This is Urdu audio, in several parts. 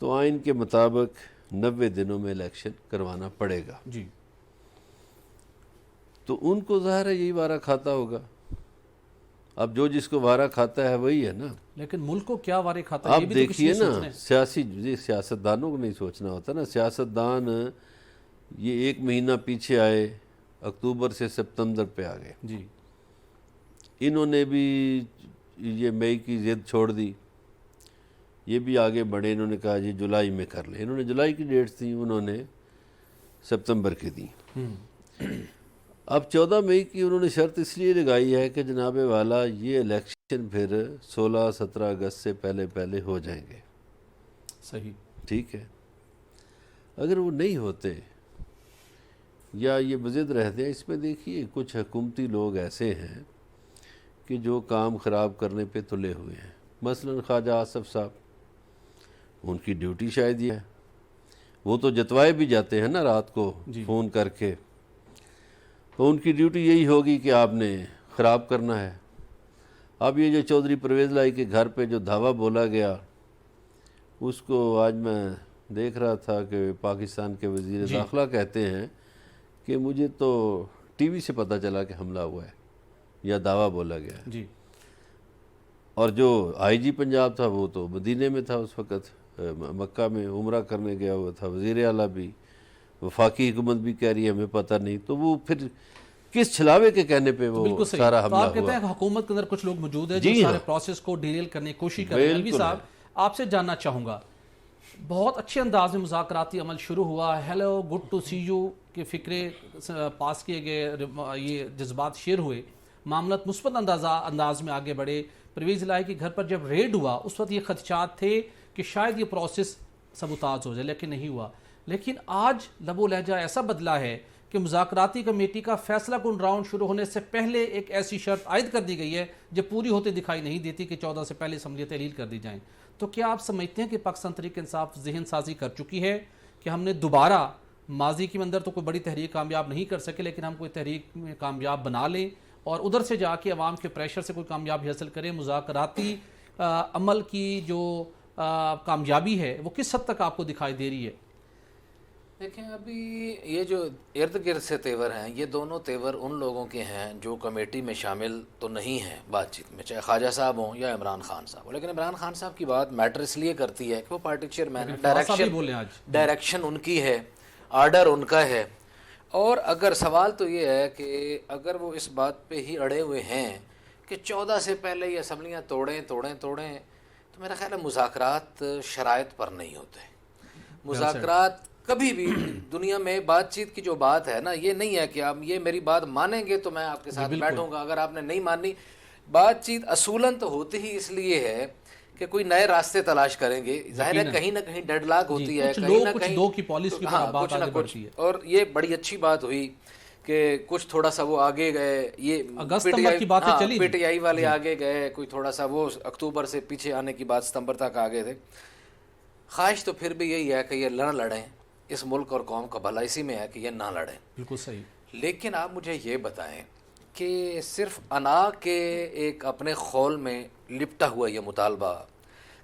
تو آئین کے مطابق 90 دنوں میں الیکشن کروانا پڑے گا. جی. تو ان کو ظاہر ہے یہی وارہ کھاتا ہوگا. اب جو جس کو وارہ کھاتا ہے وہی ہے نا. لیکن ملک کو کیا وارے کھاتا ہے آپ یہ بھی تو کسی دیکھیے نے نا، سوچنا ہے. سیاستدانوں کو نہیں سوچنا ہوتا نا. سیاستدان یہ 1 مہینہ پیچھے آئے، اکتوبر سے سپتمبر پہ آ گئے. جی. انہوں نے بھی یہ مئی کی ضد چھوڑ دی، یہ بھی آگے بڑھے. انہوں نے کہا جی جولائی میں کر لیں. انہوں نے جولائی کی ڈیٹس تھیں، انہوں نے سپتمبر کی دی. اب 14 مئی کی انہوں نے شرط اس لیے لگائی ہے کہ جناب والا یہ الیکشن پھر 16-17 اگست سے پہلے ہو جائیں گے. صحیح. ٹھیک ہے. اگر وہ نہیں ہوتے یا یہ بضد رہتے ہیں، اس میں دیکھیے کچھ حکومتی لوگ ایسے ہیں کہ جو کام خراب کرنے پہ تلے ہوئے ہیں. مثلا خواجہ آصف صاحب، ان کی ڈیوٹی شاید یہ ہے. وہ تو جتوائے بھی جاتے ہیں نا رات کو فون کر کے، تو ان کی ڈیوٹی یہی ہوگی کہ آپ نے خراب کرنا ہے. اب یہ جو چودھری پرویز لائی کے گھر پہ جو دھاوا بولا گیا، اس کو آج میں دیکھ رہا تھا کہ پاکستان کے وزیر داخلہ کہتے ہیں کہ مجھے تو ٹی وی سے پتہ چلا کہ حملہ ہوا ہے یا دعویٰ بولا گیا ہے. جی. اور جو آئی جی پنجاب تھا وہ تو مدینے میں تھا اس وقت، مکہ میں عمرہ کرنے گیا ہوا تھا. وزیر اعلیٰ بھی، وفاقی حکومت بھی کہہ رہی ہے ہمیں پتہ نہیں. تو وہ پھر کس چھلاوے کے کہنے پہ وہ سارا حملہ ہوا؟ آپ کہتے ہیں کہ حکومت کے اندر کچھ لوگ موجود ہیں جو سارے پروسیس کو ڈیریل کرنے کی کوشش کر رہے ہیں. الوی صاحب، آپ سے جاننا چاہوں گا، بہت اچھے انداز میں مذاکراتی عمل شروع ہوا. Hello, good to see you کے فکرے پاس کیے گئے، یہ جذبات شیئر ہوئے، معاملات مثبت انداز میں آگے بڑھے. پرویز الہی کے گھر پر جب ریڈ ہوا اس وقت یہ خدشات تھے کہ شاید یہ پروسیس سبوتاژ ہو جائے، لیکن نہیں ہوا. لیکن آج لب و لہجہ ایسا بدلا ہے کہ مذاکراتی کمیٹی کا فیصلہ کن راؤنڈ شروع ہونے سے پہلے ایک ایسی شرط عائد کر دی گئی ہے جو پوری ہوتے دکھائی نہیں دیتی کہ 14 سے پہلے اسمبلی تحلیل کر دی جائیں. تو کیا آپ سمجھتے ہیں کہ پاکستان تحریک انصاف ذہن سازی کر چکی ہے کہ ہم نے دوبارہ ماضی کے اندر تو کوئی بڑی تحریک کامیاب نہیں کر سکے، لیکن ہم کوئی تحریک میں کامیاب بنا لیں اور ادھر سے جا کے عوام کے پریشر سے کوئی کامیابی حاصل کریں؟ مذاکراتی عمل کی جو کامیابی ہے وہ کس حد تک آپ کو دکھائی دے رہی ہے؟ دیکھیں، ابھی یہ جو ارد گرد سے تیور ہیں، یہ دونوں تیور ان لوگوں کے ہیں جو کمیٹی میں شامل تو نہیں ہیں بات چیت میں، چاہے خواجہ صاحب ہوں یا عمران خان صاحب ہوں. لیکن عمران خان صاحب کی بات میٹر اس لیے کرتی ہے کہ وہ پارٹی چیئرمین ہے، ڈائریکشن ان کی ہے، آرڈر ان کا ہے. اور اگر سوال تو یہ ہے کہ اگر وہ اس بات پہ ہی اڑے ہوئے ہیں کہ 14 سے پہلے یہ اسمبلیاں توڑیں تو میرا خیال ہے مذاکرات شرائط پر نہیں ہوتے. مذاکرات کبھی بھی دنیا میں بات چیت کی جو بات ہے نا، یہ نہیں ہے کہ آپ یہ میری بات مانیں گے تو میں آپ کے ساتھ بیٹھوں گا، اگر آپ نے نہیں مانی. بات چیت اصولاً تو ہوتی ہی اس لیے ہے کہ کوئی نئے راستے تلاش کریں گے. ظاہر ہے کہیں نہ کہیں ڈیڈ لاک ہوتی ہے، کہیں نہ کہیں کچھ نہ کچھ. اور یہ بڑی اچھی بات ہوئی کہ کچھ تھوڑا سا وہ آگے گئے، یہ پی ٹی آئی والے آگے گئے، کوئی تھوڑا سا وہ اکتوبر سے پیچھے آنے کی بات ستمبر تک آگے تھے. خواہش تو پھر بھی یہی ہے کہ یہ نہ لڑیں، اس ملک اور قوم کا بھلا اسی میں ہے کہ یہ نہ لڑیں. بالکل صحیح. لیکن آپ مجھے یہ بتائیں کہ صرف انا کے ایک اپنے خول میں لپٹا ہوا یہ مطالبہ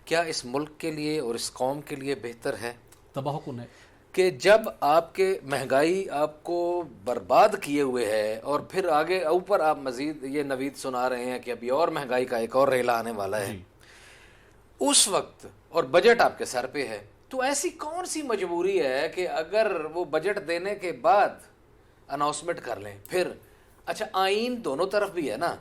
کیا اس ملک کے لیے اور اس قوم کے لیے بہتر ہے؟ تباہ کن ہے کہ جب آپ کے مہنگائی آپ کو برباد کیے ہوئے ہے اور پھر آگے اوپر آپ مزید یہ نوید سنا رہے ہیں کہ ابھی اور مہنگائی کا ایک اور ریلا آنے والا ہے اس وقت، اور بجٹ آپ کے سر پہ ہے. تو ایسی کون سی مجبوری ہے کہ اگر وہ بجٹ دینے کے بعد اناؤنسمنٹ کر لیں پھر؟ اچھا، آئین دونوں طرف بھی ہے نا.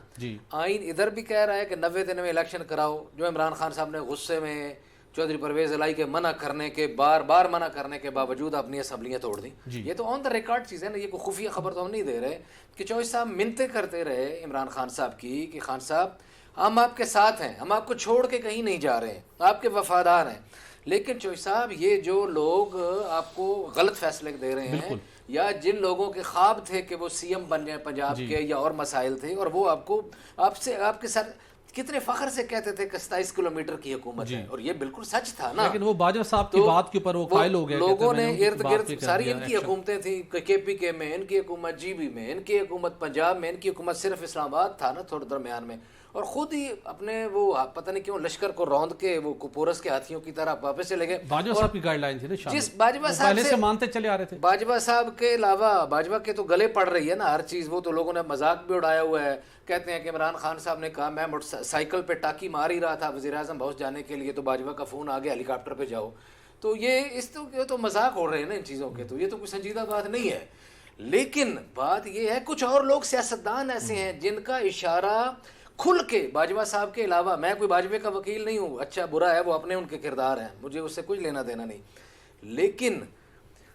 آئین ادھر بھی کہہ رہا ہے کہ 90 دن میں الیکشن کراؤ، جو عمران خان صاحب نے غصے میں چودھری پرویز الہی کے منع کرنے کے بار منع کرنے کے باوجود اپنی اسمبلیاں توڑ دیں. یہ تو آن دا ریکارڈ چیز ہے نا، یہ کوئی خفیہ خبر تو ہم نہیں دے رہے کہ چوہدری صاحب منتیں کرتے رہے عمران خان صاحب کی کہ خان صاحب ہم آپ کے ساتھ ہیں، ہم آپ کو چھوڑ کے کہیں نہیں جا رہے ہیں، آپ کے وفادار ہیں. لیکن چوہدری صاحب یہ جو لوگ آپ کو غلط فیصلے دے رہے ہیں یا جن لوگوں کے خواب تھے کہ وہ سی ایم بن جائیں پنجاب کے یا اور مسائل تھے، اور وہ آپ کے ساتھ کتنے فخر سے کہتے تھے کہ 27 کلومیٹر کی حکومت ہے، اور یہ بالکل سچ تھا نا. لیکن وہ باجوہ صاحب کی بات کے اوپر وہ قائل ہو گئے، لوگوں نے ارد گرد ساری ان کی حکومتیں تھیں، کے پی کے میں ان کی حکومت، جی بی میں ان کی حکومت، پنجاب میں ان کی حکومت، صرف اسلام آباد تھا نا تھوڑا درمیان میں، اور خود ہی اپنے وہ پتہ نہیں کیوں لشکر کو روند کے وہ پورس کے ہاتھیوں کی طرح واپس چلے گئے. باجوہ صاحب کی گائیڈ لائن تھی نا جس باجوہ صاحب پہلے سے مانتے چلے آ رہے تھے. باجوہ صاحب کے علاوہ باجوہ کے تو گلے پڑ رہی ہے نا ہر چیز. وہ تو لوگوں نے مذاق بھی اڑایا ہوا ہے, کہتے ہیں کہ عمران خان صاحب نے کہا میں موٹر سائیکل پہ ٹاکی مار ہی رہا تھا وزیر اعظم ہاؤس جانے کے لیے, تو باجوہ کا فون آ گیا ہیلی کاپٹر پہ جاؤ. تو یہ تو مذاق ہو رہے ہیں نا ان چیزوں کے, تو یہ تو کوئی سنجیدہ بات نہیں ہے. لیکن بات یہ ہے کچھ اور لوگ سیاستدان ایسے ہیں جن کا اشارہ کھل کے باجوہ صاحب کے علاوہ, میں کوئی باجوہ کا وکیل نہیں ہوں, اچھا برا ہے وہ اپنے ان کے کردار ہیں, مجھے اس سے کچھ لینا دینا نہیں, لیکن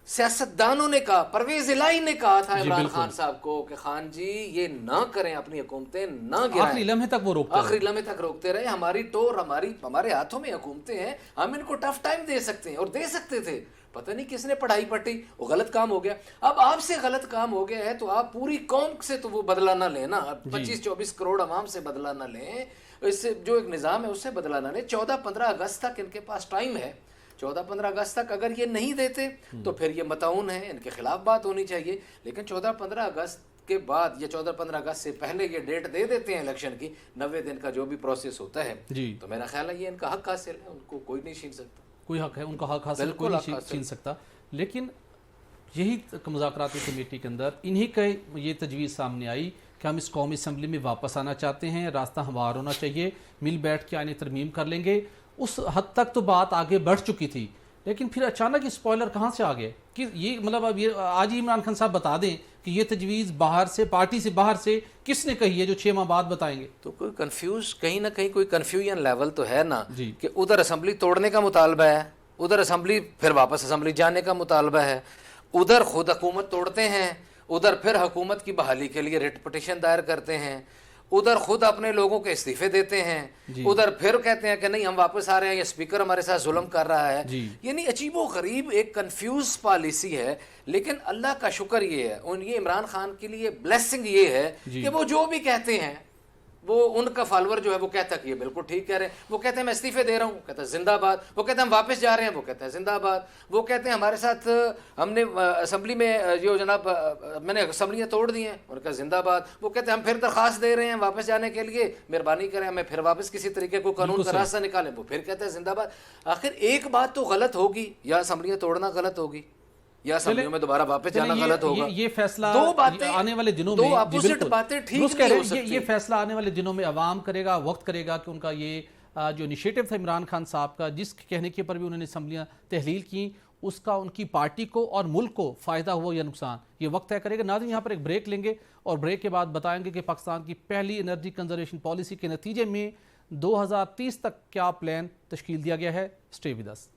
سیاستدانوں نے کہا, پرویز الہی نے کہا تھا عمران خان صاحب کو کہ خان جی یہ نہ کریں, اپنی حکومتیں نہ گرائیں, آخری لمحے تک وہ روکتے آخری لمحے تک روکتے رہے. ہماری ٹور ہمارے ہاتھوں میں حکومتیں ہیں, ہم ان کو ٹف ٹائم دے سکتے ہیں اور دے سکتے تھے. پتہ نہیں کس نے پڑھائی پٹی, وہ غلط کام ہو گیا. اب آپ سے غلط کام ہو گیا ہے تو آپ پوری قوم سے تو وہ بدلہ نہ لیں نا, 25-24 کروڑ عوام سے بدلہ نہ لیں, اس سے جو ایک نظام ہے اس سے بدلہ نہ لیں. 14-15 اگست تک ان کے پاس ٹائم ہے. 14-15 اگست تک اگر یہ نہیں دیتے تو پھر یہ متعون ہیں, ان کے خلاف بات ہونی چاہیے. لیکن 14-15 اگست کے بعد یا 14-15 اگست سے پہلے یہ ڈیٹ دے دیتے ہیں الیکشن کی, 90 دن کا جو بھی پروسیس ہوتا ہے, تو میرا خیال ہے یہ ان کا حق حاصل ہے, ان کو کوئی نہیں چھین سکتا. کوئی حق ہے ان کا حق حاصل کوئی نہیں چھین سکتا. لیکن یہی مذاکراتی کمیٹی کے اندر انہی کا یہ تجویز سامنے آئی کہ ہم اس قومی اسمبلی میں واپس آنا چاہتے ہیں, راستہ ہموار ہونا چاہیے, مل بیٹھ کے آئین ترمیم کر لیں گے. اس حد تک تو بات آگے بڑھ چکی تھی, لیکن پھر اچانک اسپوائلر کہاں سے آ گئے کہ یہ مطلب اب یہ آج ہی عمران خان صاحب بتا دیں کہ یہ تجویز باہر سے, پارٹی سے باہر سے کس نے کہی ہے جو 6 ماہ بعد بتائیں گے. تو کوئی کنفیوز کہیں نہ کہیں کوئی کنفیوژن لیول تو ہے نا کہ ادھر اسمبلی توڑنے کا مطالبہ ہے, ادھر اسمبلی پھر واپس اسمبلی جانے کا مطالبہ ہے, ادھر خود حکومت توڑتے ہیں, ادھر پھر حکومت کی بحالی کے لیے ریٹ پٹیشن دائر کرتے ہیں, ادھر خود اپنے لوگوں کے استعفے دیتے ہیں, ادھر پھر کہتے ہیں کہ نہیں ہم واپس آ رہے ہیں, یہ اسپیکر ہمارے ساتھ ظلم کر رہا ہے. یعنی عجیب و غریب ایک کنفیوز پالیسی ہے. لیکن اللہ کا شکر یہ ہے, یہ عمران خان کے لیے بلیسنگ یہ ہے کہ وہ جو بھی کہتے ہیں وہ ان کا فالوور جو ہے وہ کہتا ہے کہ یہ بالکل ٹھیک کہہ رہے ہیں. وہ کہتے ہیں میں استعفے دے رہا ہوں, کہتا ہے زندہ باد. وہ کہتے ہیں ہم واپس جا رہے ہیں, وہ کہتا ہے زندہ باد. وہ کہتے ہیں ہمارے ساتھ ہم نے اسمبلی میں جو جناب میں نے اسمبلیاں توڑ دی ہیں, ان کا زندہ باد. وہ کہتے ہیں ہم پھر درخواست دے رہے ہیں واپس جانے کے لیے, مہربانی کریں ہمیں پھر واپس کسی طریقے کو قانون کا راستہ نکالیں. وہ پھر کہتے ہیں زندہ باد. آخر ایک بات تو غلط ہوگی, یا اسمبلیاں توڑنا غلط ہوگی یا اسمبلیوں میں دوبارہ واپس جانا غلط ہوگا. یہ فیصلہ آنے والے دنوں میں دو اپوزٹ باتیں ٹھیک نہیں ہو سکتی. یہ فیصلہ آنے والے دنوں میں عوام کرے گا, وقت کرے گا کہ ان کا یہ جو انیشیٹو تھا عمران خان صاحب کا, جس کہنے کے پر بھی انہوں نے اسمبلیاں تحلیل کی, اس کا ان کی پارٹی کو اور ملک کو فائدہ ہوا یا نقصان, یہ وقت طے کرے گا. ناظرین یہاں پر ایک بریک لیں گے اور بریک کے بعد بتائیں گے کہ پاکستان کی پہلی انرجی کنزرویشن پالیسی کے نتیجے میں 2030 تک کیا پلان تشکیل دیا گیا ہے. Stay with us.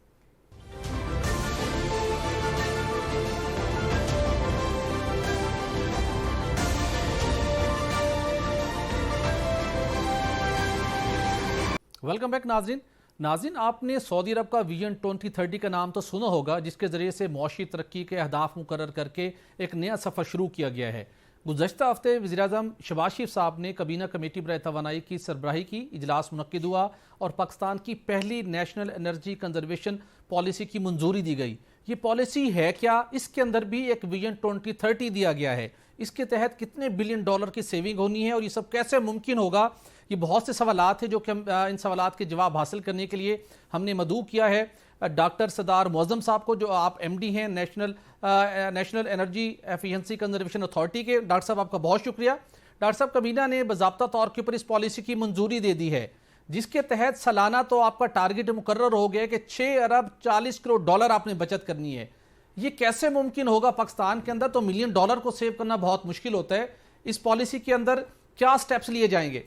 Welcome back ناظرین, آپ نے سعودی عرب کا ویژن 2030 کا نام تو سنا ہوگا, جس کے ذریعے سے معاشی ترقی کے اہداف مقرر کر کے ایک نیا سفر شروع کیا گیا ہے. گزشتہ ہفتے وزیراعظم شہباز شریف صاحب نے کابینہ کمیٹی برائے توانائی کی سربراہی کی, اجلاس منعقد ہوا اور پاکستان کی پہلی نیشنل انرجی کنزرویشن پالیسی کی منظوری دی گئی. یہ پالیسی ہے کیا؟ اس کے اندر بھی ایک ویژن 2030 دیا گیا ہے. اس کے تحت کتنے بلین ڈالر کی سیونگ ہونی ہے اور یہ سب کیسے ممکن ہوگا؟ یہ بہت سے سوالات ہیں جو کہ ان سوالات کے جواب حاصل کرنے کے لیے ہم نے مدعو کیا ہے ڈاکٹر سردار معظم صاحب کو, جو آپ ایم ڈی ہیں national energy efficiency conservation authority کے. ڈاکٹر صاحب آپ کا بہت شکریہ. ڈاکٹر صاحب کابینہ نے باضابطہ طور کے اوپر اس پالیسی کی منظوری دے دی ہے, جس کے تحت سالانہ تو آپ کا ٹارگٹ مقرر ہو گیا کہ 6 ارب 40 کروڑ ڈالر آپ نے بچت کرنی ہے. یہ کیسے ممکن ہوگا پاکستان کے اندر؟ تو $1 ملین کو سیو کرنا بہت مشکل ہوتا ہے. اس پالیسی کے اندر کیا سٹیپس لیے جائیں گے؟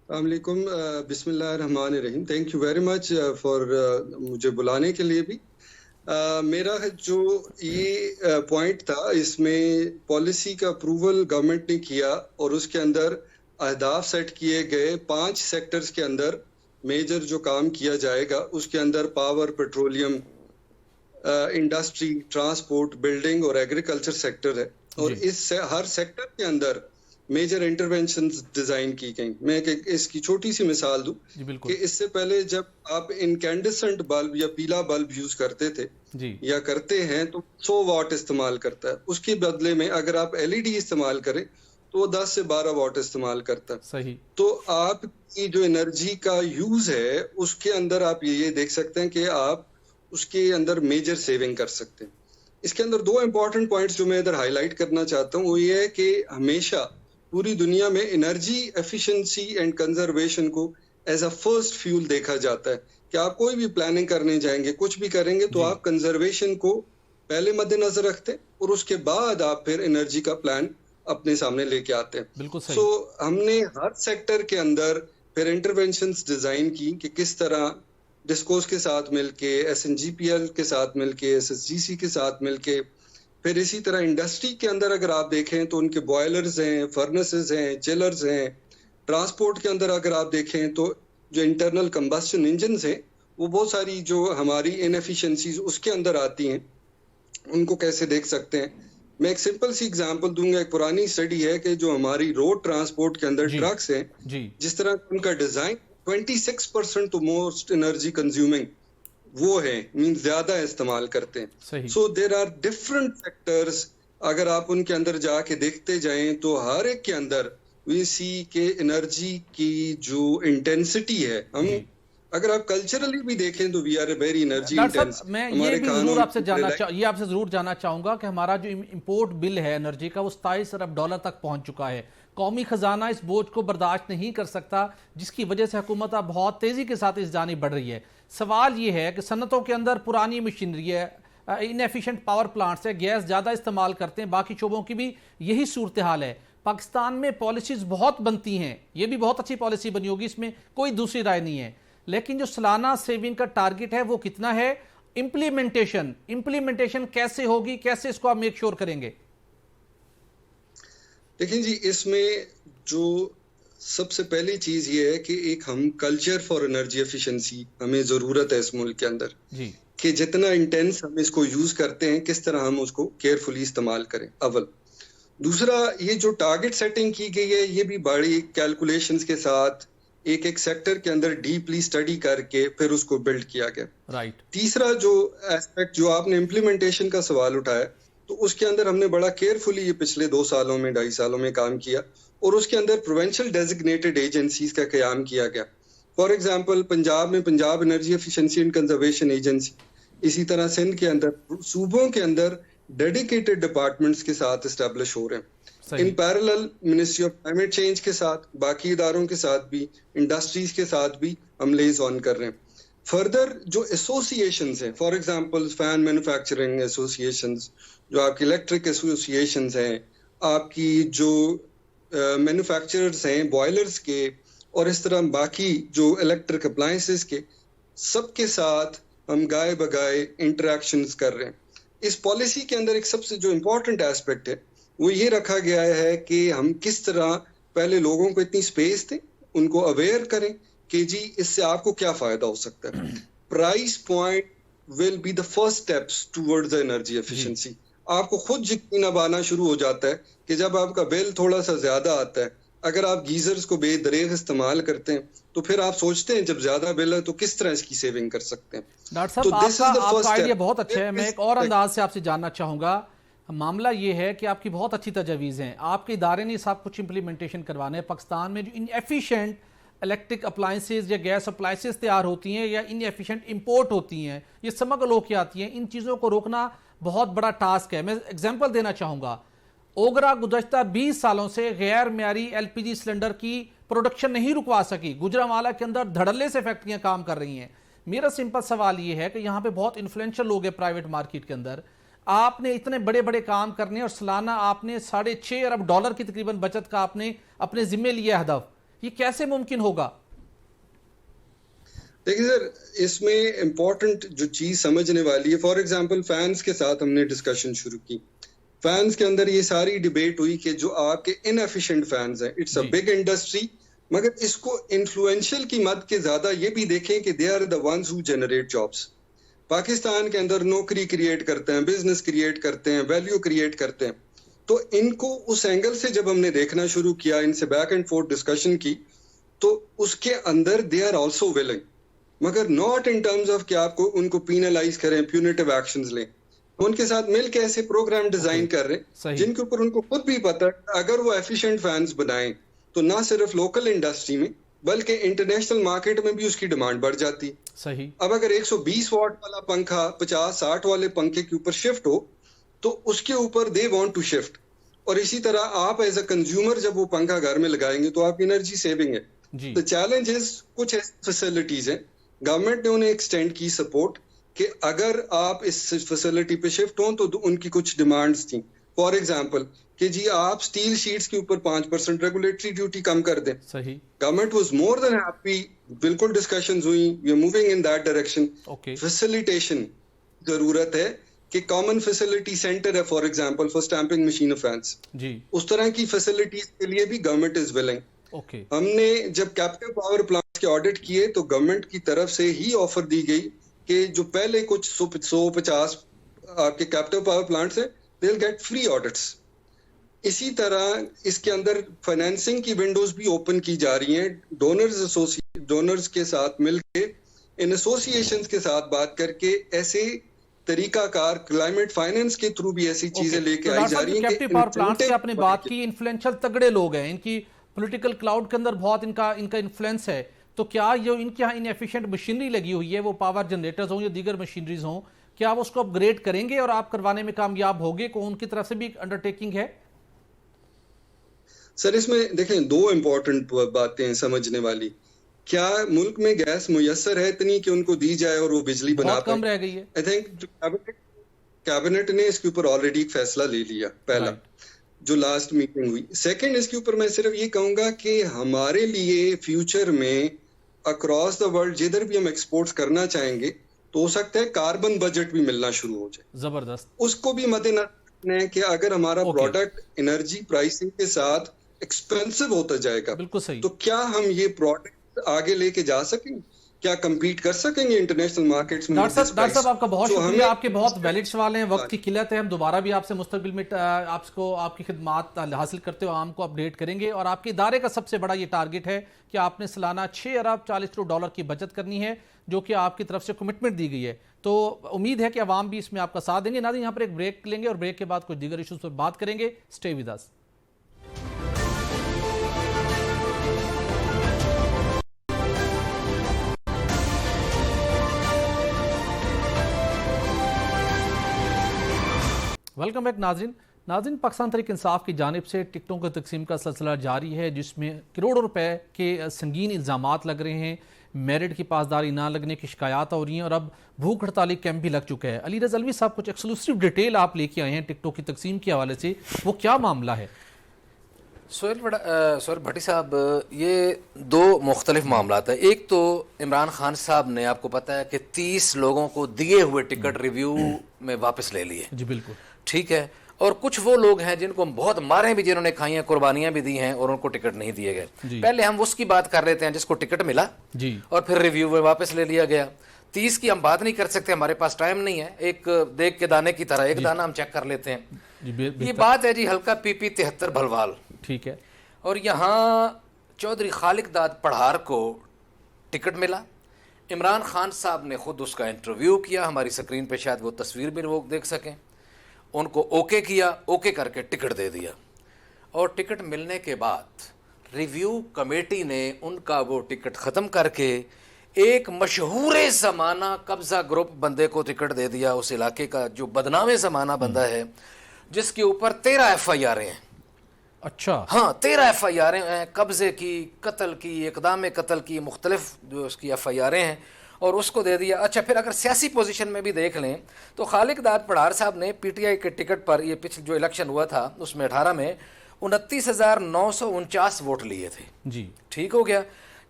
السلام علیکم, بسم اللہ الرحمن الرحیم. Thank you very much for مجھے بلانے کے لیے بھی. میرا جو یہ پوائنٹ تھا, اس میں پالیسی کا اپروول گورنمنٹ نے کیا اور اس کے اندر اہداف سیٹ کیے گئے 5 سیکٹرز کے اندر میجر جو کام کیا جائے گا. اس کے اندر power, petroleum, industry, transport, building اور ایگریکلچر سیکٹر ہے. اور اس ہر سیکٹر کے اندر میجر انٹرونشنز ڈیزائن کی گئیں. میں اس کی چھوٹی سی مثال دوں کہ اس سے پہلے جب آپ انکینڈسنٹ بلب یا پیلا بلب یوز کرتے تھے یا کرتے ہیں تو 100 واٹ استعمال کرتا ہے. اس کے بدلے میں اگر آپ LED استعمال کریں تو وہ 10 سے 12 واٹ استعمال کرتا ہے. صحیح. تو آپ کی جو انرجی کا یوز ہے اس کے اندر آپ یہ دیکھ سکتے ہیں کہ آپ اس کے اندر میجر سیونگ کر سکتے ہیں. اس کے اندر 2 امپورٹنٹ پوائنٹس جو میں ادھر ہائی لائٹ کرنا چاہتا ہوں وہ یہ ہے کہ ہمیشہ پوری دنیا میں انرجی ایفیشنسی اینڈ کنزرویشن کو ایز اے فرسٹ فیول دیکھا جاتا ہے کہ آپ کوئی بھی پلاننگ کرنے جائیں گے, کچھ بھی کریں گے تو آپ کنزرویشن کو پہلے مد نظر رکھتے ہیں اور اس کے بعد آپ پھر انرجی کا پلان اپنے سامنے لے کے آتے ہیں. بالکل صحیح. سو ہم نے ہر سیکٹر کے اندر پھر انٹرونشنز ڈیزائن کی کہ کس طرح ڈسکوز کے ساتھ مل کے, SNGPL کے ساتھ مل کے, SSGC کے ساتھ مل کے, پھر اسی طرح انڈسٹری کے اندر اگر آپ دیکھیں تو ان کے بوائلرز ہیں, فرنسز ہیں, چلرز ہیں. ٹرانسپورٹ کے اندر اگر آپ دیکھیں تو جو انٹرنل کمبسشن انجنز ہیں وہ بہت ساری جو ہماری انیفیشنسیز اس کے اندر آتی ہیں, ان کو کیسے دیکھ سکتے ہیں. میں ایک سمپل سی ایگزامپل دوں گا. ایک پرانی اسٹڈی ہے کہ جو ہماری روڈ ٹرانسپورٹ کے اندر ٹرکس ہیں, جس طرح ان کا ڈیزائن 26% تو موسٹ انرجی کنزیومنگ وہ ہے, مینز زیادہ استعمال کرتے ہیں. سو دیر آر ڈفرنٹ فیکٹرز. اگر آپ ان کے اندر جا کے دیکھتے جائیں تو ہر ایک کے اندر وی سی کہ انرجی کی جو انٹینسٹی ہے, ہم اگر آپ کلچرلی بھی دیکھیں تو we are a very energy intense. میں یہ بھی ضرور آپ سے ضرور جاننا چاہوں گا کہ ہمارا جو امپورٹ بل ہے انرجی کا وہ $27 ارب تک پہنچ چکا ہے. قومی خزانہ اس بوجھ کو برداشت نہیں کر سکتا, جس کی وجہ سے حکومت اب بہت تیزی کے ساتھ اس جانب بڑھ رہی ہے. سوال یہ ہے کہ صنعتوں کے اندر پرانی مشینری ہے, انیفیشنٹ پاور پلانٹس ہے, گیس زیادہ استعمال کرتے ہیں, باقی شعبوں کی بھی یہی صورتحال ہے. پاکستان میں پالیسیز بہت بنتی ہیں, یہ بھی بہت اچھی پالیسی بنی ہوگی, اس میں کوئی دوسری رائے نہیں ہے, لیکن جو سالانہ سیونگ کا ٹارگٹ ہے وہ کتنا ہے؟ امپلیمنٹیشن کیسے ہوگی, کیسے اس کو آپ میک شور کریں گے؟ دیکھیں جی, اس میں جو سب سے پہلی چیز یہ ہے کہ ایک ہم کلچر فار انرجی ایفیشنسی ہمیں ضرورت ہے اس ملک کے اندر, کہ جتنا انٹینس ہم اس کو یوز کرتے ہیں کس طرح ہم اس کو کیئرفلی استعمال کریں. اول. دوسرا, یہ جو ٹارگٹ سیٹنگ کی گئی ہے یہ بھی بڑی کیلکولیشنز کے ساتھ ایک ایک سیکٹر کے اندر ڈیپلی اسٹڈی کر کے پھر اس کو بلڈ کیا گیا. تیسرا جو ایسپیکٹ جو آپ نے امپلیمنٹیشن کا سوال اٹھایا, تو اس کے اندر ہم نے بڑا کیئرفلی یہ پچھلے 2 سالوں میں 2.5 سالوں میں کام کیا, اور اس کے اندر پروونشل ڈیزگنیٹڈ ایجنسیز کا قیام کیا گیا. فار ایگزامپل پنجاب میں Punjab energy efficiency and conservation agency, اسی طرح سندھ کے اندر صوبوں کے اندر ڈیڈیکیٹڈ ڈپارٹمنٹس کے ساتھ اسٹیبلش ہو رہے ہیں. In parallel ministry of climate change کے ساتھ, باقی اداروں کے ساتھ بھی, انڈسٹریز کے ساتھ بھی ہم لیز آن کر رہے ہیں. فردر جو ایسوسیشنز ہیں, for example fan manufacturing associations, جو آپ کی الیکٹرک ایسوسیشنز ہیں, آپ کی جو مینوفیکچررز ہیں بوائلرز کے, اور اس طرح باقی جو الیکٹرک اپلائنسز کے, سب کے ساتھ ہم گائے بگائے انٹریکشنز کر رہے ہیں. اس پالیسی کے اندر ایک سب سے جو امپورٹنٹ ایسپیکٹ ہے وہ یہ رکھا گیا ہے کہ ہم کس طرح پہلے لوگوں کو اتنی سپیس دیں, ان کو اویئر کریں کہ جی اس سے آپ کو کیا فائدہ ہو سکتا ہے. Price point will be the first steps towards energy efficiency. آپ کو خود یقین اب آنا شروع ہو جاتا ہے کہ جب آپ کا بل تھوڑا سا زیادہ آتا ہے, اگر آپ گیزرز کو بے دریغ استعمال کرتے ہیں تو پھر آپ سوچتے ہیں جب زیادہ بل ہے تو کس طرح اس کی سیونگ کر سکتے ہیں. ڈاکٹر صاحب آپ کا آئیڈیا بہت اچھا ہے. میں ایک اور انداز سے آپ سے جاننا چاہوں گا. معاملہ یہ ہے کہ آپ کی بہت اچھی تجاویز ہیں, آپ کے ادارے نے سب کچھ امپلیمنٹیشن کروانا ہے. پاکستان میں جو ان ایفیشینٹ الیکٹرک اپلائنسز یا گیس اپلائنسز تیار ہوتی ہیں یا ان ایفیشینٹ امپورٹ ہوتی ہیں, یہ سمگل ہو کے آتی ہیں, ان چیزوں کو روکنا بہت بڑا ٹاسک ہے. میں ایگزامپل دینا چاہوں گا. اوگرا گزشتہ 20 سالوں سے غیر معیاری LPG سلنڈر کی پروڈکشن نہیں رکوا سکی. گجرانوالہ کے اندر دھڑلے سے فیکٹریاں کام کر رہی ہیں. میرا سمپل سوال یہ ہے کہ یہاں پہ بہت انفلوئنشل لوگ ہیں پرائیویٹ مارکیٹ کے اندر, آپ نے اتنے بڑے بڑے کام کرنے اور سالانہ آپ نے $6.5 ارب کی تقریباً بچت کا آپ نے اپنے ذمہ لیا ہدف, یہ کیسے ممکن ہوگا؟ دیکھیں سر, اس میں امپورٹنٹ جو چیز سمجھنے والی ہے, فار ایگزامپل فینس کے ساتھ ہم نے ڈسکشن شروع کی. فینس کے اندر یہ ساری ڈیبیٹ ہوئی کہ جو آپ کے انیفیشینٹ فینس ہیں, اٹس اے بگ انڈسٹری, مگر اس کو انفلوئنشل کی مد کے زیادہ یہ بھی دیکھیں کہ they are the ones who generate jobs. Pakistan کے اندر نوکری کریٹ کرتے ہیں, بزنس کریٹ کرتے ہیں, ویلیو کریٹ کرتے ہیں. تو ان کو اس اینگل سے جب ہم نے دیکھنا شروع کیا, ان سے بیک اینڈ فورتھ ڈسکشن کی, تو اس کے اندر دے آر آلسو ولنگ, مگر ناٹ ان ٹرمز آف کہ آپ کو ان کو پینلائز کریں, پیونیٹیو ایکشنز لیں. ان کے ساتھ مل کے ایسے پروگرام ڈیزائن کر رہے ہیں جن کے اوپر ان کو خود بھی پتا ہے اگر وہ ایفیشینٹ فینس بنائیں تو نہ صرف لوکل انڈسٹری میں بلکہ انٹرنیشنل مارکیٹ میں بھی اس کی ڈیمانڈ بڑھ جاتی. صحیح. اب اگر 120 واٹ والا پنکھا 50-60 والے پنکھے کے اوپر شفٹ ہو تو اس کے اوپر دے وانٹ ٹو شفٹ. اور اسی طرح آپ ایز اے کنزیومر جب وہ پنکھا گھر میں لگائیں گے تو آپ کی انرجی سیونگ ہے. تو چیلنج کچھ فیسلٹیز ہیں, گورنمنٹ نے انہیں ایکسٹینڈ کی سپورٹ کہ اگر آپ اس فیسلٹی پہ شفٹ ہوں تو ان کی کچھ ڈیمانڈز تھیں. فار ایگزامپل کہ جی آپ سٹیل شیٹس کے اوپر 5% ریگولیٹری ڈیوٹی کم کر دیں. صحیح. Government was more than happy, بالکل ڈسکشنز ہوئی, we are moving in that direction. Facilitation ضرورت ہے کہ کامن فیسلٹی سینٹر ہے for example for stamping machine of fence, اس طرح کی فیسلٹیز کے لیے بھی گورنمنٹ از ولنگ. ہم نے جب کیپٹیو پاور پلانٹس کے آڈٹ کیے تو گورنمنٹ کی طرف سے ہی آفر دی گئی کہ جو پہلے کچھ 150 آپ کے کیپٹیو پاور پلانٹس ہیں دے ول گیٹ فری آڈٹس. اسی طرح اس کے اندر فائنینسنگ کی ونڈوز بھی اوپن کی جا رہی ہیں. ڈونرز کے ساتھ مل کے ان ایسوسیشنز کے ساتھ بات کر کے ایسے طریقہ کار کلائمیٹ فائنینس کے تھرو بھی ایسی چیزیں لے کے آئی جا رہی ہیں. کیپٹیو پاور پلانٹس کی آپ نے بات کی, انفلوئنشل تگڑے لوگ ہیں, ان کی پولیٹیکل کلاؤڈ کے اندر بہت ان کا انفلوئنس ہے, تو کیا یہ ان کے یہاں انیفیشینٹ مشینری لگی ہوئی ہے, وہ پاور جنریٹرز ہوں یا دیگر مشینریز ہوں, کیا آپ اس کو اپ گریڈ کریں گے اور آپ کروانے میں کامیاب ہوگے؟ کو ان کی طرف سے بھی انڈرٹیکنگ ہے؟ سر اس میں دیکھیں دو امپورٹنٹ باتیں ہیں سمجھنے والی. کیا ملک میں گیس میسر ہے اتنی کہ ان کو دی جائے اور وہ بجلی بنا پائے؟ بہت کم رہ گئی ہے. آئی تھنک کیبنٹ نے اس کے اوپر آلریڈی ایک فیصلہ لے لیا, پہلا جو لاسٹ میٹنگ ہوئی. سیکنڈ اس کے اوپر میں صرف یہ کہوں گا کہ ہمارے لیے فیوچر میں اکراس دا ورلڈ جدھر بھی ہم ایکسپورٹس کرنا چاہیں گے تو ہو سکتا ہے کاربن بجٹ بھی ملنا شروع ہو جائے. زبردست. اس کو بھی مد نظر رکھنا ہے کہ اگر ہمارا پروڈکٹ انرجی پرائسنگ کے ساتھ ایکسپینسو ہوتا جائے گا بالکل صحیح, تو کیا ہم یہ پروڈکٹ آگے لے کے جا سکیں گے, کیا کمپیٹ کر سکیں گے انٹرنیشنل مارکیٹس میں؟ ڈاکٹر صاحب آپ کا بہت شکریہ, آپ کے بہت ویلڈ سوال ہیں, وقت کی قلت ہے, ہم دوبارہ بھی آپ سے مستقبل میں آپ کی خدمات حاصل کرتے ہوئے عام کو اپڈیٹ کریں گے. اور آپ کے ادارے کا سب سے بڑا یہ ٹارگٹ ہے کہ آپ نے سالانہ 6 ارب 40 کروڑ ڈالر کی بچت کرنی ہے, جو کہ آپ کی طرف سے کمٹمنٹ دی گئی ہے. تو امید ہے کہ عوام بھی اس میں آپ کا ساتھ دیں گے. ناظرین یہاں پر ایک بریک لیں گے اور بریک کے بعد کچھ دیگر ایشوز پر بات کریں گے. Stay with us. Welcome back ناظرین. پاکستان تحریک انصاف کی جانب سے ٹکٹوں کی تقسیم کا سلسلہ جاری ہے, جس میں کروڑوں روپے کے سنگین الزامات لگ رہے ہیں, میرٹ کی پاسداری نہ لگنے کی شکایات ہو رہی ہیں, اور اب بھوک ہڑتالی کیمپ بھی لگ چکا ہے. علی رضا الوی صاحب کچھ ایکسکلوسیو ڈیٹیل آپ لے کے آئے ہیں ٹکٹوں کی تقسیم کے حوالے سے, وہ کیا معاملہ ہے؟ سہیل بھٹی صاحب, یہ دو مختلف معاملات ہیں. ایک تو عمران خان صاحب نے آپ کو پتا ہے کہ 30 لوگوں کو دیے ہوئے ٹکٹ ریویو میں واپس لے لیے. جی بالکل ٹھیک ہے. اور کچھ وہ لوگ ہیں جن کو بہت ماریں بھی, جنہوں نے کھائی ہیں, قربانیاں بھی دی ہیں اور ان کو ٹکٹ نہیں دیے گئے. پہلے ہم اس کی بات کر لیتے ہیں جس کو ٹکٹ ملا اور پھر ریویو میں واپس لے لیا گیا. 30 کی ہم بات نہیں کر سکتے, ہمارے پاس ٹائم نہیں ہے. ایک دیکھ کے دانے کی طرح ایک دانہ ہم چیک کر لیتے ہیں. یہ بات ہے جی حلقہ پی پی 73 بھلوال. ٹھیک ہے. اور یہاں چودھری خالق داد پڑھار کو ٹکٹ ملا. عمران خان صاحب نے خود اس کا انٹرویو کیا, ہماری سکرین پہ شاید وہ تصویر بھی لوگ دیکھ سکیں. ان کو اوکے کیا, اوکے کر کے ٹکٹ دے دیا. اور ٹکٹ ملنے کے بعد ریویو کمیٹی نے ان کا وہ ٹکٹ ختم کر کے ایک مشہور زمانہ قبضہ گروپ بندے کو ٹکٹ دے دیا, اس علاقے کا جو بدنام زمانہ بندہ ہے, جس کے اوپر 13 FIR ہیں. اچھا. ہاں 13 FIR ہیں, قبضے کی, قتل کی, اقدام قتل کی, مختلف جو اس کی FIR ہیں, اور اس کو دے دیا. اچھا پھر اگر سیاسی پوزیشن میں بھی دیکھ لیں تو خالق داد پڑھار صاحب نے PTI کے ٹکٹ پر, یہ پچھلے جو الیکشن ہوا تھا اس میں 18 میں 29,949 ووٹ لیے تھے. جی ٹھیک ہو گیا.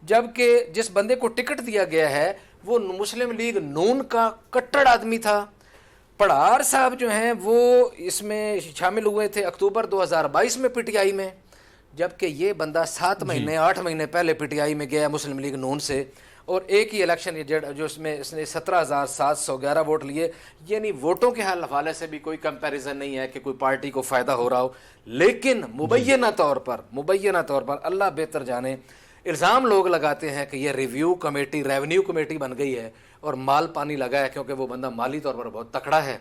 جبکہ جس بندے کو ٹکٹ دیا گیا ہے وہ مسلم لیگ نون کا کٹڑ آدمی تھا. پڑھار صاحب جو ہیں وہ اس میں شامل ہوئے تھے اکتوبر 2022 میں PTI میں, جبکہ یہ بندہ 7 مہینے 8 مہینے پہلے PTI میں گیا مسلم لیگ نون سے, اور ایک ہی الیکشن جو اس میں اس نے 17,711 ووٹ لیے. یعنی ووٹوں کے حوالے سے بھی کوئی کمپیریزن نہیں ہے کہ کوئی پارٹی کو فائدہ ہو رہا ہو, لیکن مبینہ طور پر اللہ بہتر جانے الزام لوگ لگاتے ہیں کہ یہ ریویو کمیٹی ریونیو کمیٹی بن گئی ہے اور مال پانی لگا ہے کیونکہ وہ بندہ مالی طور پر بہت تکڑا ہے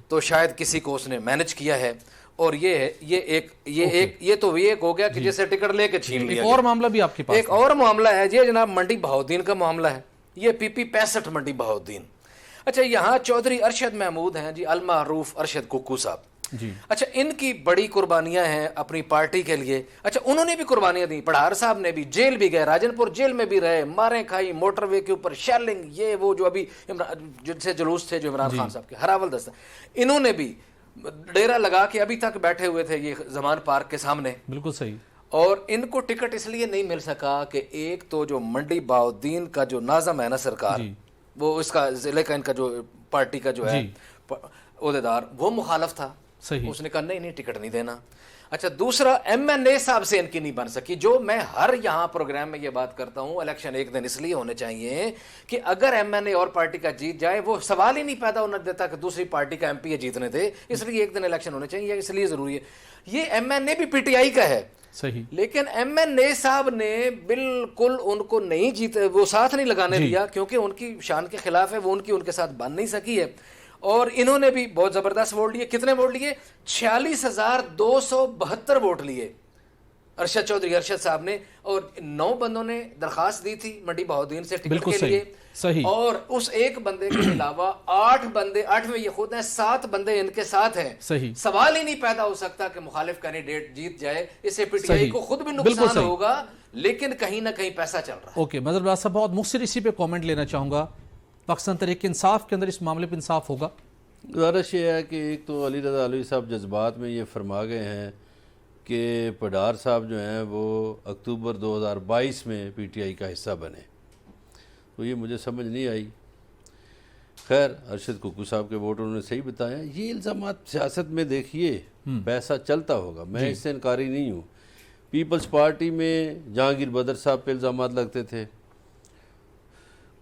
تو شاید کسی کو اس نے مینج کیا ہے، اور یہ تو ایک ہو گیا کہ جیسے ٹکٹ لے کے چھین لیا۔ ایک اور معاملہ بھی آپ کے پاس، ایک اور معاملہ ہے یہ جناب منڈی بہاؤالدین کا معاملہ ہے، یہ پی پی 65 منڈی بہاؤالدین۔ اچھا یہاں چودھری ارشد محمود ہیں جی، المعروف ارشد ککو صاحب جی، اچھا ان کی بڑی قربانیاں ہیں اپنی پارٹی کے لیے، اچھا انہوں نے بھی قربانیاں دیں، پڑھار صاحب نے بھی جیل بھی گئے، راجن پور جیل میں بھی رہے، ماریں کھائی، موٹر وے کے اوپر شیلنگ، یہ وہ جو ابھی جن سے جلوس تھے جو عمران خان صاحب کے ہراول دستہ، انہوں نے بھی ڈیرا لگا کے ابھی تک بیٹھے ہوئے تھے یہ زمان پارک کے سامنے۔ بالکل صحیح۔ اور ان کو ٹکٹ اس لیے نہیں مل سکا کہ ایک تو جو منڈی بہاؤالدین کا جو ناظم ہے نا سرکار، وہ اس کا ضلع کا ان کا جو پارٹی کا جو ہے عہدیدار وہ مخالف تھا، اس نے کہا نہیں ٹکٹ نہیں دینا۔ اچھا دوسرا ایم این اے صاحب سے ان کی نہیں بن سکی، جو میں ہر یہاں پروگرام میں یہ بات کرتا ہوں، الیکشن ایک دن اس لیے ہونے چاہیے کہ اگر ایم این اے اور پارٹی کا جیت جائے وہ سوال ہی نہیں پیدا ہونے دیتا کہ دوسری پارٹی کا ایم پی اے جیتنے دے، اس لیے ایک دن الیکشن ہونے چاہیے، اس لیے ضروری ہے۔ یہ ایم این اے بھی پی ٹی آئی کا ہے صحیح، لیکن ایم این اے صاحب نے بالکل ان کو نہیں جیتے، وہ ساتھ نہیں لگانے دیا کیونکہ ان کی شان کے خلاف ہے، وہ ان کے ساتھ بن نہیں سکی ہے، اور انہوں نے بھی بہت زبردست ووٹ لیے۔ کتنے ووٹ لیے؟ 46,272 ووٹ لیے ارشد چودھری ارشد صاحب نے، اور 9 بندوں نے درخواست دی تھی منڈی بہاؤالدین سے ٹکٹ کے لیے، صحیح، اور اس ایک بندے کے علاوہ 8 بندے، 8ویں یہ خود ہیں، 7 بندے ان کے ساتھ ہیں۔ صحیح، سوال ہی نہیں پیدا ہو سکتا کہ مخالف کینڈیڈیٹ جیت جائے، اس سے پی ٹی آئی کو خود بھی نقصان ہوگا لیکن کہیں نہ کہیں پیسہ چل رہا ہے۔ اوکے مظہر بھائی صاحب، بہت مختصر اسی پہ کامنٹ لینا چاہوں گا، پاکستان تحریک انصاف کے اندر اس معاملے پہ انصاف ہوگا؟ گزارش یہ ہے کہ ایک تو علی رضا علوی صاحب جذبات میں یہ فرما گئے ہیں کہ پڈار صاحب جو ہیں وہ اکتوبر 2022 میں پی ٹی آئی کا حصہ بنے، تو یہ مجھے سمجھ نہیں آئی۔ خیر ارشد ککو صاحب کے ووٹ انہوں نے صحیح بتایا، یہ الزامات سیاست میں دیکھیے پیسہ چلتا ہوگا، میں اس سے انکاری نہیں ہوں۔ پیپلز پارٹی میں جہانگیر بدر صاحب پہ الزامات لگتے تھے،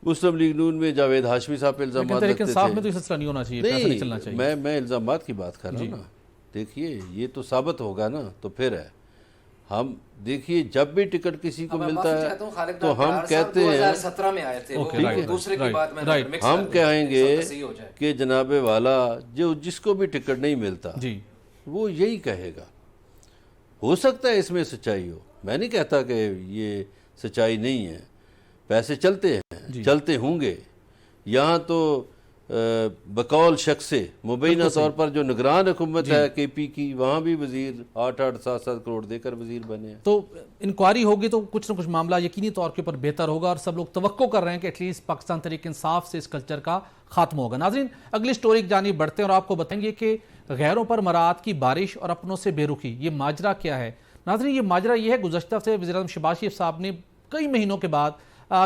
مسلم لیگ نون میں جاوید ہاشمی صاحب پہ الزامات لگتے تھے، میں تو یہ سلسلہ نہیں ہونا چاہیے، پیسہ نہیں چلنا چاہیے۔ میں الزامات کی بات کر رہا ہوں نا، دیکھیے یہ تو ثابت ہوگا نا، تو پھر ہے ہم دیکھیے جب بھی ٹکٹ کسی کو ملتا ہے تو ہم کہتے ہیں، 2017 میں آئے تھے، دوسرے کی بات میں ہم کہیں گے کہ جناب والا جو جس کو بھی ٹکٹ نہیں ملتا وہ یہی کہے گا، ہو سکتا ہے اس میں سچائی ہو، میں نہیں کہتا کہ یہ سچائی نہیں ہے، پیسے چلتے ہیں، چلتے ہوں گے۔ یہاں تو بقول شخص سے مبینہ طور پر جو نگران حکومت ہے کے پی کی، وہاں بھی وزیر 8-8 7-7 کروڑ دے کر وزیر بنے ہیں، تو انکوائری ہوگی تو کچھ نہ کچھ معاملہ یقینی طور کے اوپر بہتر ہوگا، اور سب لوگ توقع کر رہے ہیں کہ ایٹ لیسٹ پاکستان تحریک انصاف سے اس کلچر کا خاتمہ ہوگا۔ ناظرین اگلی سٹوری کی جانب بڑھتے ہیں اور آپ کو بتائیں گے کہ غیروں پر مراعات کی بارش اور اپنوں سے بے رخی، یہ ماجرا کیا ہے؟ ناظرین یہ ماجرا یہ ہے، گزشتہ ہفتے وزیر اعظم شہباز شریف صاحب نے کئی مہینوں کے بعد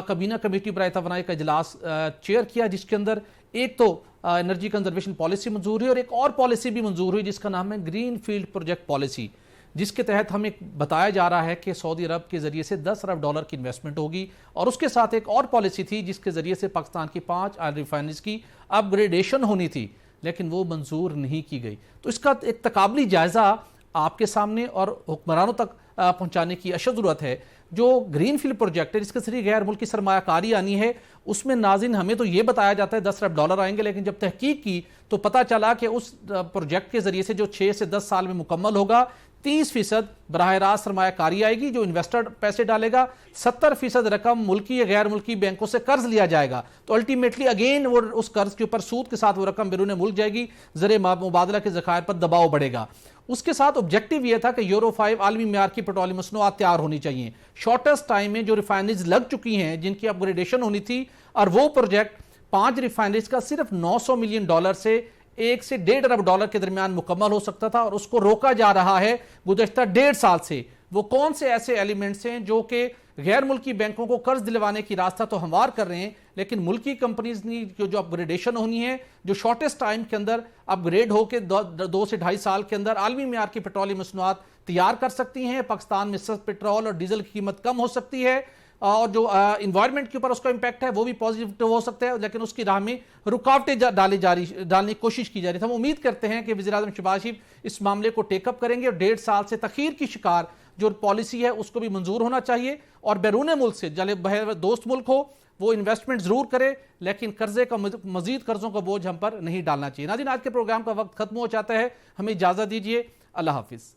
کابینہ کمیٹی برائے توانائی کا اجلاس چیئر کیا، جس کے اندر ایک تو انرجی کنزرویشن پالیسی منظور ہوئی اور ایک اور پالیسی بھی منظور ہوئی جس کا نام ہے گرین فیلڈ پروجیکٹ پالیسی، جس کے تحت ہمیں بتایا جا رہا ہے کہ سعودی عرب کے ذریعے سے $10 ارب کی انویسٹمنٹ ہوگی، اور اس کے ساتھ ایک اور پالیسی تھی جس کے ذریعے سے پاکستان کی 5 آئل ریفائنریز کی اپ گریڈیشن ہونی تھی، لیکن وہ منظور نہیں کی گئی۔ تو اس کا ایک تقابلی جائزہ آپ کے سامنے اور حکمرانوں تک پہنچانے کی اشد ضرورت ہے۔ جو گرین فیلڈ پروجیکٹ ہے جس کے ذریعے غیر ملکی سرمایہ کاری آنی ہے، اس میں ناظرین ہمیں تو یہ بتایا جاتا ہے $10 ارب آئیں گے، لیکن جب تحقیق کی تو پتہ چلا کہ اس پروجیکٹ کے ذریعے سے جو 6 سے 10 سال میں مکمل ہوگا، 30% براہ راست سرمایہ کاری آئے گی جو انویسٹر پیسے ڈالے گا، 70% رقم ملکی یا غیر ملکی بینکوں سے قرض لیا جائے گا، تو الٹیمیٹلی اگین وہ اس قرض کے اوپر سود کے ساتھ وہ رقم بیرون ملک جائے گی، زر مبادلہ کے ذخائر پر دباؤ بڑھے گا۔ اس کے ساتھ آبجیکٹیو یہ تھا کہ یورو 5 عالمی معیار کی پیٹرولیم مصنوعات تیار ہونی چاہیے شارٹیسٹ ٹائم میں، جو ریفائنریز لگ چکی ہیں جن کی اپ گریڈیشن ہونی تھی، اور وہ پروجیکٹ 5 ریفائنریز کا صرف $900 ملین سے $1 سے $1.5 ارب کے درمیان مکمل ہو سکتا تھا، اور اس کو روکا جا رہا ہے گزشتہ 1.5 سال سے۔ وہ کون سے ایسے ایلیمنٹس ہیں جو کہ غیر ملکی بینکوں کو قرض دلوانے کی راستہ تو ہموار کر رہے ہیں، لیکن ملکی کمپنیز نے جو اپ گریڈیشن ہونی ہے، جو شارٹیسٹ ٹائم کے اندر اپ گریڈ ہو کے 2 سے 2.5 سال کے اندر عالمی معیار کی پیٹرولیم مصنوعات تیار کر سکتی ہیں، پاکستان میں سستا پیٹرول اور ڈیزل کی قیمت کم ہو سکتی ہے، اور جو انوائرمنٹ کے اوپر اس کا امپیکٹ ہے وہ بھی پازیٹیو ہو سکتا ہے، لیکن اس کی راہ میں رکاوٹیں ڈالنے کی کوشش کی جا رہی ہے۔ ہم امید کرتے ہیں کہ وزیر اعظم شہباز شریف اس معاملے کو ٹیک اپ کریں گے اور 1.5 سال سے تاخیر کی شکار جو پالیسی ہے اس کو بھی منظور ہونا چاہیے، اور بیرون ملک سے جلے دوست ملک ہو وہ انویسٹمنٹ ضرور کرے، لیکن قرضے کا مزید قرضوں کا بوجھ ہم پر نہیں ڈالنا چاہیے۔ ناظرین، آج کے پروگرام کا وقت ختم ہو جاتا ہے، ہمیں اجازت دیجیے، اللہ حافظ۔